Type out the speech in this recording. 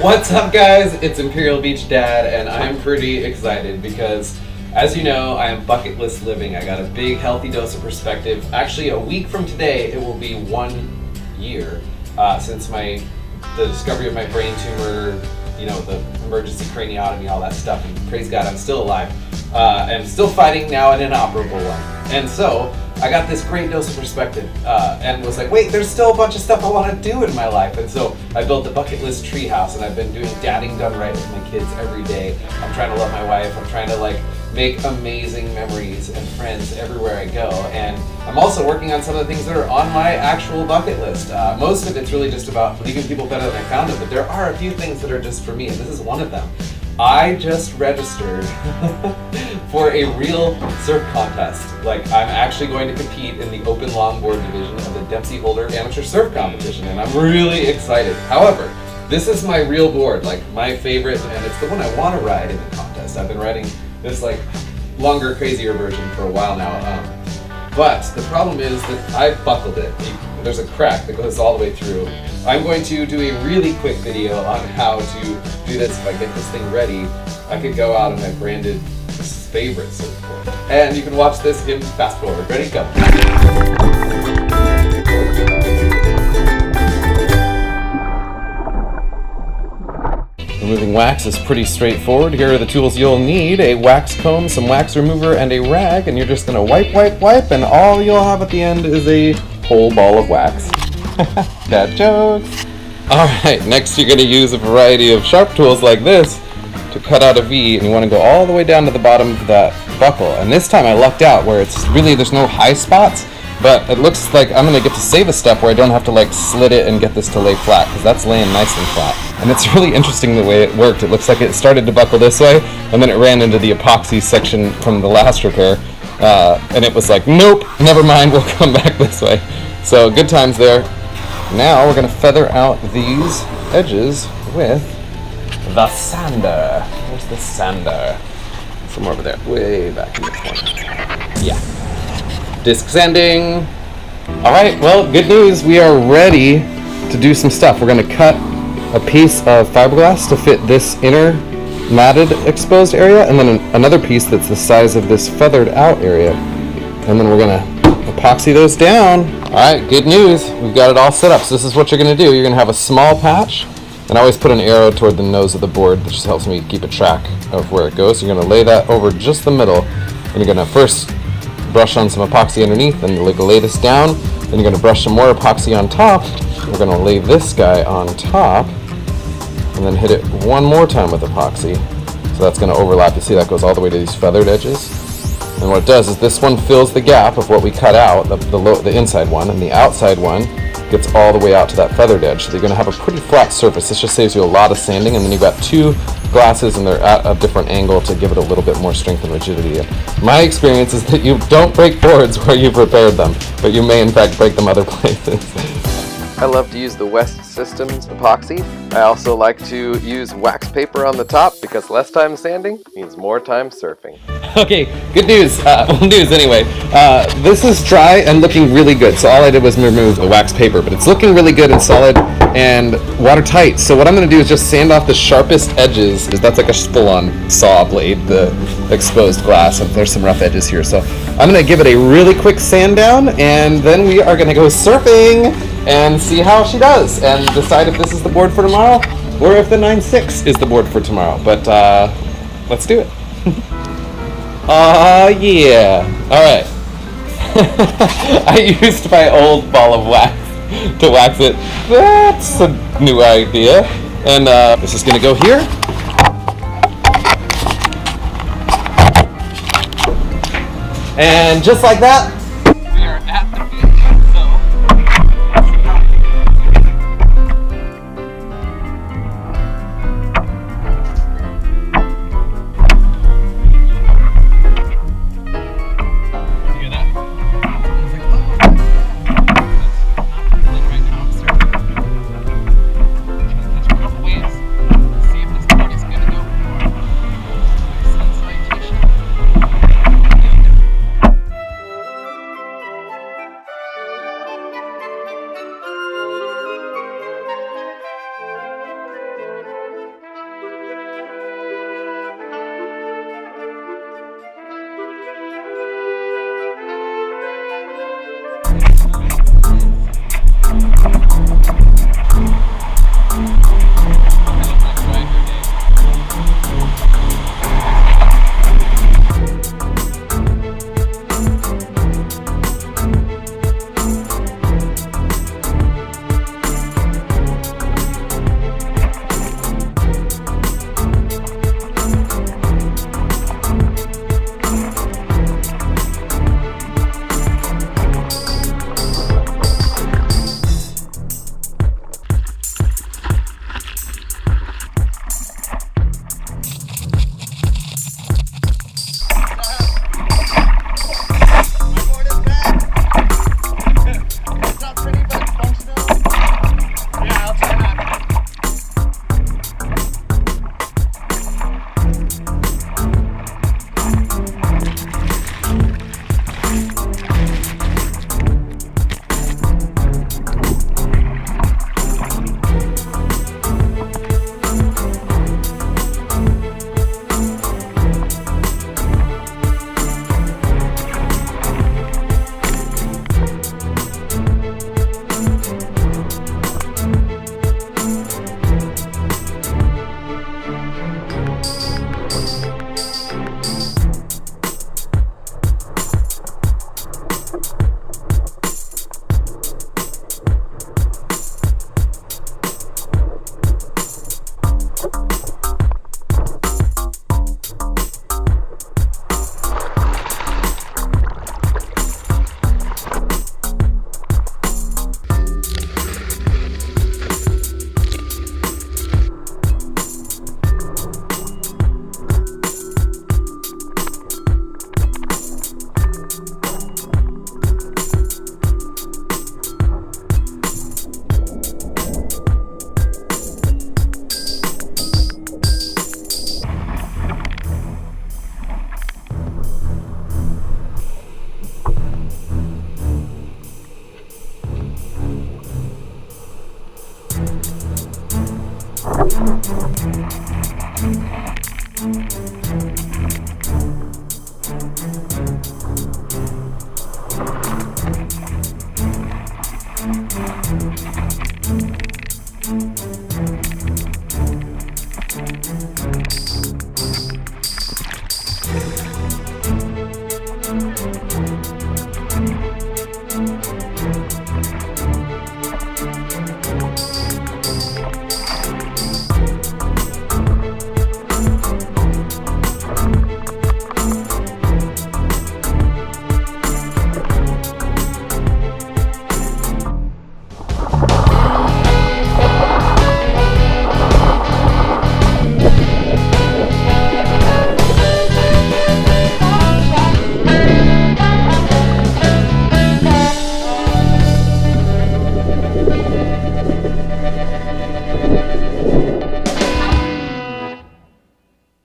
What's up, guys? It's Imperial Beach Dad, and I'm pretty excited because, as you know, I am bucket list living. I got a big, healthy dose of perspective. Actually, a week from today, it will be 1 year since the discovery of my brain tumor, you know, the emergency craniotomy, all that stuff. And praise God, I'm still alive. I'm still fighting now in an inoperable one. And so, I got this great dose of perspective and was like, wait, there's still a bunch of stuff I want to do in my life. And so I built the bucket list treehouse, and I've been doing dadding done right with my kids every day. I'm trying to love my wife. I'm trying to make amazing memories and friends everywhere I go. And I'm also working on some of the things that are on my actual bucket list. Most of it's really just about leaving people better than I found them, but there are a few things that are just for me, and this is one of them. I just registered for a real surf contest. I'm actually going to compete in the open longboard division of the Dempsey Holder Amateur Surf Competition, and I'm really excited. However, this is my real board, my favorite, and it's the one I want to ride in the contest. I've been riding this longer, crazier version for a while now. But the problem is that I buckled it. There's a crack that goes all the way through. I'm going to do a really quick video on how to do this. If I get this thing ready, I could go out and I branded this favorite surfboard. And you can watch this in fast forward. Ready? Go. Removing wax is pretty straightforward. Here are the tools you'll need: a wax comb, some wax remover, and a rag. And you're just gonna wipe, wipe, wipe, and all you'll have at the end is a whole ball of wax. Dad jokes. Alright, next you're gonna use a variety of sharp tools like this to cut out a V, and you wanna go all the way down to the bottom of that buckle. And this time I lucked out where there's no high spots, but it looks like I'm gonna get to save a step where I don't have to slit it and get this to lay flat, because that's laying nice and flat. And it's really interesting the way it worked. It looks like it started to buckle this way, and then it ran into the epoxy section from the last repair, and it was like, nope, never mind, we'll come back this way. So good times there. Now we're gonna feather out these edges with the sander. Where's the sander? Somewhere over there, way back in the corner. Yeah. Disc sanding. All right, well, good news. We are ready to do some stuff. We're gonna cut a piece of fiberglass to fit this inner matted exposed area, and then another piece that's the size of this feathered out area. And then we're gonna epoxy those down. All right, good news. We've got it all set up. So this is what you're gonna do. You're gonna have a small patch, and I always put an arrow toward the nose of the board. That just helps me keep a track of where it goes. So you're gonna lay that over just the middle, and you're gonna first brush on some epoxy underneath, and lay this down. Then you're gonna brush some more epoxy on top. We're gonna lay this guy on top, and then hit it one more time with epoxy. So that's gonna overlap. You see that goes all the way to these feathered edges. And what it does is this one fills the gap of what we cut out, the inside one, and the outside one gets all the way out to that feathered edge. So you're gonna have a pretty flat surface. This just saves you a lot of sanding, and then you've got two glasses and they're at a different angle to give it a little bit more strength and rigidity. And my experience is that you don't break boards where you've repaired them, but you may in fact break them other places. I love to use the West Systems epoxy. I also like to use wax paper on the top because less time sanding means more time surfing. Okay, good news. News anyway. This is dry and looking really good. So all I did was remove the wax paper, but it's looking really good and solid and watertight. So what I'm going to do is just sand off the sharpest edges. That's like a full-on saw blade, the exposed glass. And there's some rough edges here. So I'm going to give it a really quick sand down, and then we are going to go surfing and see how she does, and decide if this is the board for tomorrow, or if the 9.6 is the board for tomorrow. But let's do it. Yeah. Alright. I used my old ball of wax to wax it. That's a new idea. And this is gonna go here. And just like that, we are at the beach.